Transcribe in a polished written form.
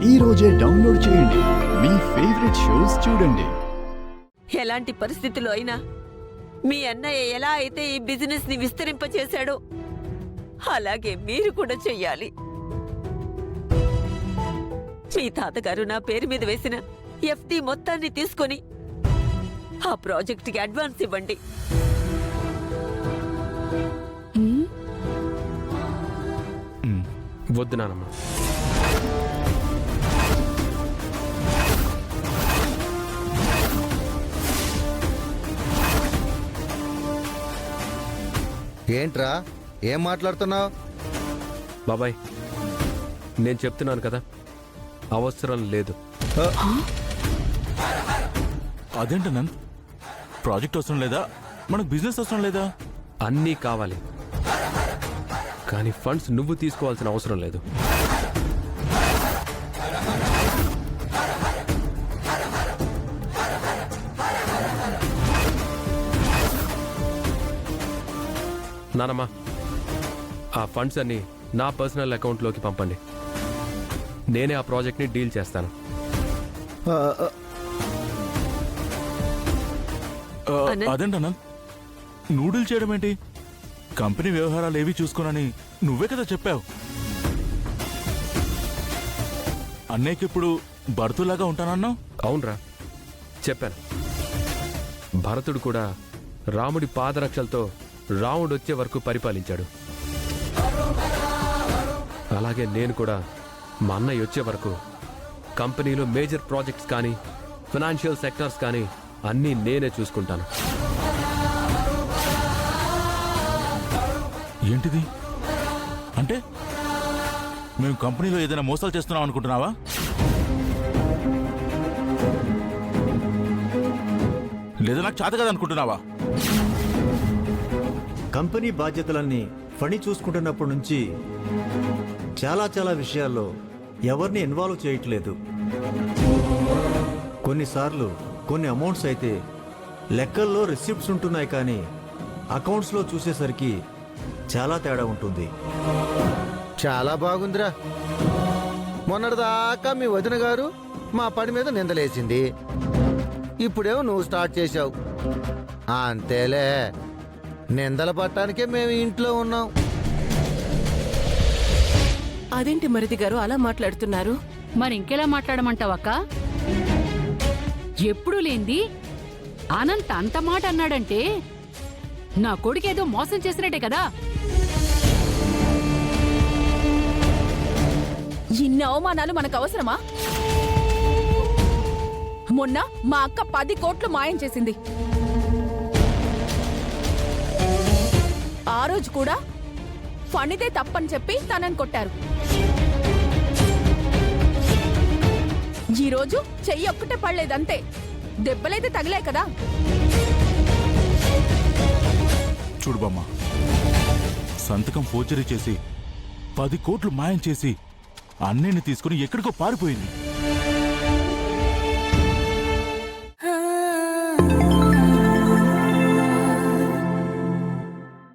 ఈ రోజే డౌన్లోడ్ చేయండి. మీ ఫేవరెట్ షోస్ చూడండి. ఎలాంటి పరిస్థితుల్లో అయినా మీ అన్నయ్య ఎలా అయితే ఈ బిజినెస్ ని విస్తరింపచేశాడో అలాగే మీరు కూడా చెయ్యాలి. మీ తాతగారు నా పేరు మీద వేసిన ఎఫ్డి మొత్తాన్ని తీసుకొని ఆ ప్రాజెక్ట్ కి అడ్వాన్స్ ఇవ్వండి. వద్దు నానమ్మ. ఏంట్రా ఏం మాట్లాడుతున్నావు? బాబాయ్, నేను చెప్తున్నాను కదా, అవసరం లేదు. అదేంటన్నా, ప్రాజెక్ట్ అవసరం లేదా? మనకు బిజినెస్ అవసరం లేదా? అన్నీ కావాలి, కానీ ఫండ్స్ నువ్వు తీసుకోవాల్సిన అవసరం లేదు. నానమ్మా, ఆ ఫండ్స్ అన్ని నా పర్సనల్ అకౌంట్లోకి పంపండి. నేనే ఆ ప్రాజెక్ట్ని డీల్ చేస్తాను. అదేంటన్నా, నూడిల్ చేయడం ఏంటి? కంపెనీ వ్యవహారాలు ఏవి చూసుకోనని నువ్వే కదా చెప్పావు. అన్నయ్యకి ఇప్పుడు భరతులాగా ఉంటానన్నావు. అవునరా, చెప్పాను. భరతుడు కూడా రాముడి పాదరక్షలతో రాముడు వచ్చే వరకు పరిపాలించాడు. అలాగే నేను కూడా మా అన్నయ్య వచ్చే వరకు కంపెనీలో మేజర్ ప్రాజెక్ట్స్ కానీ ఫైనాన్షియల్ సెక్టర్స్ కానీ అన్నీ నేనే చూసుకుంటాను. ఏంటిది అంటే? మేము కంపెనీలో ఏదైనా మోసాలు చేస్తున్నాం అనుకుంటున్నావా? లేదా నాకు చేత కదా అనుకుంటున్నావా? కంపెనీ బాధ్యతలన్నీ ఫణి చూసుకుంటున్నప్పటి నుంచి చాలా విషయాల్లో ఎవరిని ఇన్వాల్వ్ చేయట్లేదు. కొన్నిసార్లు కొన్ని అమౌంట్స్ అయితే లెక్కల్లో రిసిప్ట్స్ ఉంటున్నాయి, కానీ అకౌంట్స్లో చూసేసరికి చాలా తేడా ఉంటుంది. చాలా బాగుందిరా. మొన్నటిదాకా మీ వదిన గారు మా పని మీద నిందలేసింది, ఇప్పుడేమో నువ్వు స్టార్ట్ చేశావు. అంతేలే, నిందల పట్టడానికే మేము ఇంట్లో ఉన్నాం. అదేంటి మరిది గారు అలా మాట్లాడుతున్నారు? మరి ఇంకెలా మాట్లాడమంటావక్క? ఎప్పుడూ లేంది అనంత్ అంత మాట అన్నాడంటే నా కొడుకేదో మోసం చేసినట్టే కదా. ఇన్ని అవమానాలు మనకు అవసరమా? మొన్న మా అక్క 10 కోట్లు మాయం చేసింది. ఆ రోజు కూడా ఫణిదే తప్పని చెప్పి తనని కొట్టారు. ఈరోజు చెయ్యి ఒక్కటే పడలేదంతే, దెబ్బలైతే తగిలాయి కదా. చూడు బామ్మ, సంతకం ఫోర్జరీ చేసి 10 కోట్లు మాయం చేసి అన్నయ్యని తీసుకుని ఎక్కడికో పారిపోయింది.